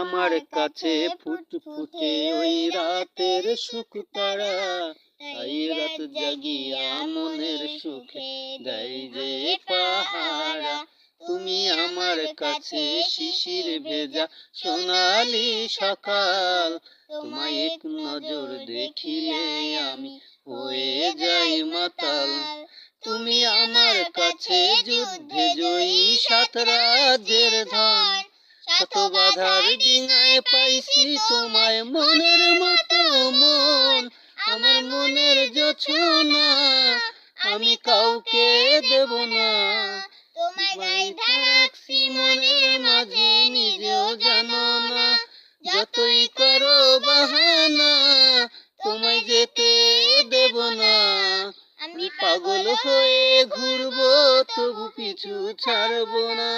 আমার কাছে ফুটফুটে ওই রাতের সুখ তারা, তাই রাত জাগিয়া মনের সুখে দেয় যে পাহারা। তুমি আমার কাছে শিশির ভেজা সোনালি সকাল, তোমায় এক নজর দেখিলে আমি হয়ে যাই মাতাল। তুমি আমার কাছে যুদ্ধে জয়ী সাত রাজ্যের ধন, শত বাধার ডিঙায় পাইছি তোমায় মনের মতো মন। আমার মনের জোছনা আমি কাউকে দেব না, তোমায় গাইধা রাখছি মনের মাঝে নিজেও জানো না। যতই করো বাহানা তোমায় যেতে দেব না, আমি পাগল হয়ে ঘুরবো তবু পিছু ছাড়বো না।